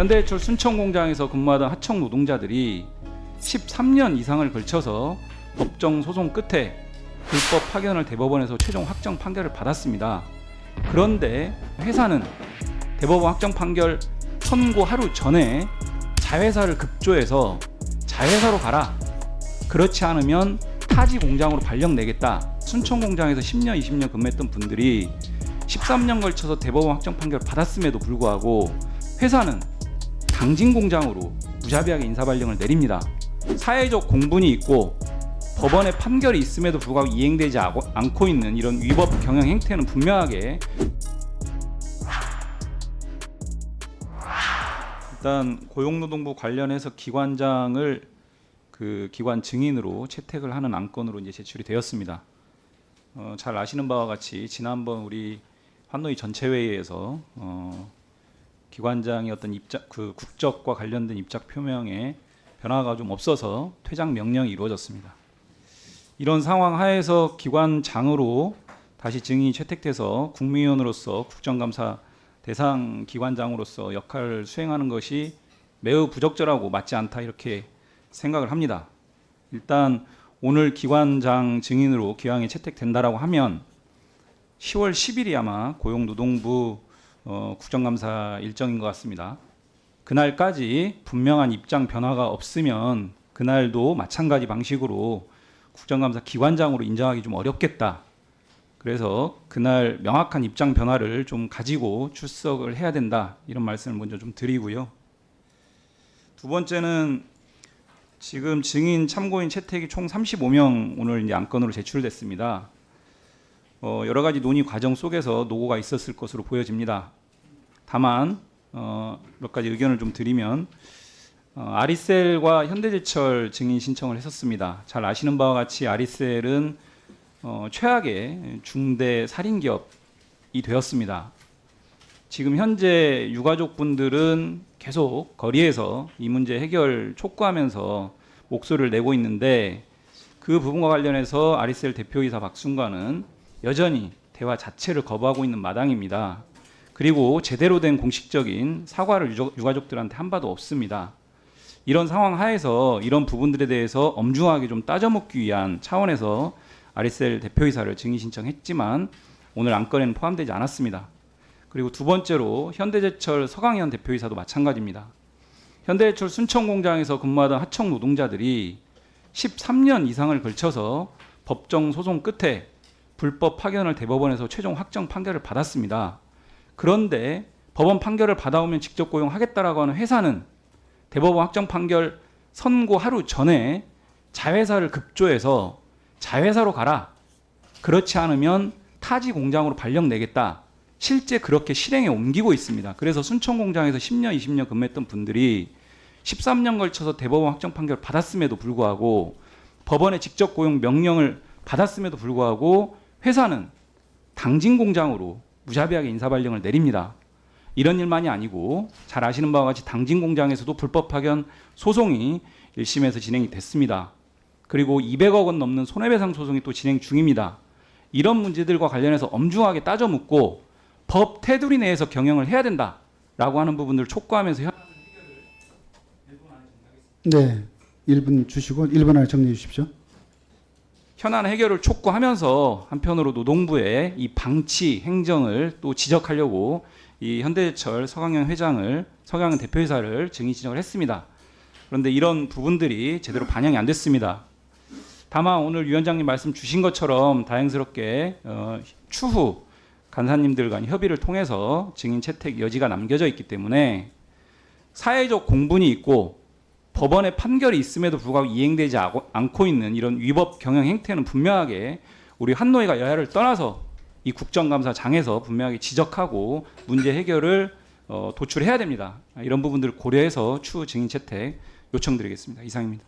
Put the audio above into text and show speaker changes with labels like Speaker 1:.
Speaker 1: 현대해철 순천공장에서 근무하던 하청 노동자들이 13년 이상을 걸쳐서 법정 소송 끝에 불법 파견을 대법원에서 최종 확정 판결을 받았습니다. 그런데 회사는 대법원 확정 판결 선고 하루 전에 자회사를 급조해서 자회사로 가라, 그렇지 않으면 타지 공장으로 발령내겠다. 순천공장에서 10년 20년 근무했던 분들이 13년 걸쳐서 대법원 확정 판결 받았음에도 불구하고 회사는 당진 공장으로 무자비하게 인사발령을 내립니다. 사회적 공분이 있고 법원의 판결이 있음에도 불구하고 이행되지 않고 있는 이런 위법 경영 행태는 분명하게 일단 고용노동부 관련해서 기관장을 그 기관 증인으로 채택을 하는 안건으로 이제 제출이 되었습니다. 잘 아시는 바와 같이 지난번 우리 환노위 전체 회의에서 기관장의 어떤 그 국적과 관련된 입장 표명에 변화가 좀 없어서 퇴장 명령이 이루어졌습니다. 이런 상황 하에서 기관장으로 다시 증인이 채택돼서 국무위원으로서 국정감사 대상 기관장으로서 역할을 수행하는 것이 매우 부적절하고 맞지 않다, 이렇게 생각을 합니다. 일단 오늘 기관장 증인으로 기왕에 채택된다라고 하면 10월 10일이 아마 고용노동부 국정감사 일정인 것 같습니다. 그날까지 분명한 입장 변화가 없으면 그날도 마찬가지 방식으로 국정감사 기관장으로 인정하기 좀 어렵겠다. 그래서 그날 명확한 입장 변화를 좀 가지고 출석을 해야 된다, 이런 말씀을 먼저 좀 드리고요. 두 번째는 지금 증인 참고인 채택이 총 35명 오늘 이제 안건으로 제출됐습니다. 여러 가지 논의 과정 속에서 노고가 있었을 것으로 보여집니다. 다만 몇 가지 의견을 좀 드리면 아리셀과 현대제철 증인 신청을 했었습니다. 잘 아시는 바와 같이 아리셀은 최악의 중대 살인기업이 되었습니다. 지금 현재 유가족분들은 계속 거리에서 이 문제 해결 촉구하면서 목소리를 내고 있는데, 그 부분과 관련해서 아리셀 대표이사 박순관은 여전히 대화 자체를 거부하고 있는 마당입니다. 그리고 제대로 된 공식적인 사과를 유가족들한테 한 바도 없습니다. 이런 상황 하에서 이런 부분들에 대해서 엄중하게 좀 따져먹기 위한 차원에서 아리셀 대표이사를 증인 신청했지만 오늘 안건에는 포함되지 않았습니다. 그리고 두 번째로 현대제철 서강현 대표이사도 마찬가지입니다. 현대제철 순천공장에서 근무하던 하청 노동자들이 13년 이상을 걸쳐서 법정 소송 끝에 불법 파견을 대법원에서 최종 확정 판결을 받았습니다. 그런데 법원 판결을 받아오면 직접 고용하겠다라고 하는 회사는 대법원 확정 판결 선고 하루 전에 자회사를 급조해서 자회사로 가라, 그렇지 않으면 타지 공장으로 발령내겠다, 실제 그렇게 실행에 옮기고 있습니다. 그래서 순천공장에서 10년 20년 근무했던 분들이 13년 걸쳐서 대법원 확정 판결을 받았음에도 불구하고, 법원의 직접 고용 명령을 받았음에도 불구하고 회사는 당진 공장으로 무자비하게 인사발령을 내립니다. 이런 일만이 아니고 잘 아시는 바와 같이 당진 공장에서도 불법 파견 소송이 1심에서 진행이 됐습니다. 그리고 200억 원 넘는 손해배상 소송이 또 진행 중입니다. 이런 문제들과 관련해서 엄중하게 따져 묻고 법 테두리 내에서 경영을 해야 된다라고 하는 부분들을 촉구하면서
Speaker 2: 네, 1분 주시고 1분 안에 정리해 주십시오.
Speaker 1: 현안 해결을 촉구하면서 한편으로 노동부의 이 방치 행정을 또 지적하려고 이 현대제철 서강현 대표이사를 증인 신청을 했습니다. 그런데 이런 부분들이 제대로 반영이 안 됐습니다. 다만 오늘 위원장님 말씀 주신 것처럼 다행스럽게 추후 간사님들 간 협의를 통해서 증인 채택 여지가 남겨져 있기 때문에 사회적 공분이 있고 법원의 판결이 있음에도 불구하고 이행되지 않고 있는 이런 위법 경영 행태는 분명하게 우리 환노위가 여야를 떠나서 이 국정감사장에서 분명하게 지적하고 문제 해결을 도출해야 됩니다. 이런 부분들을 고려해서 추후 증인 채택 요청드리겠습니다. 이상입니다.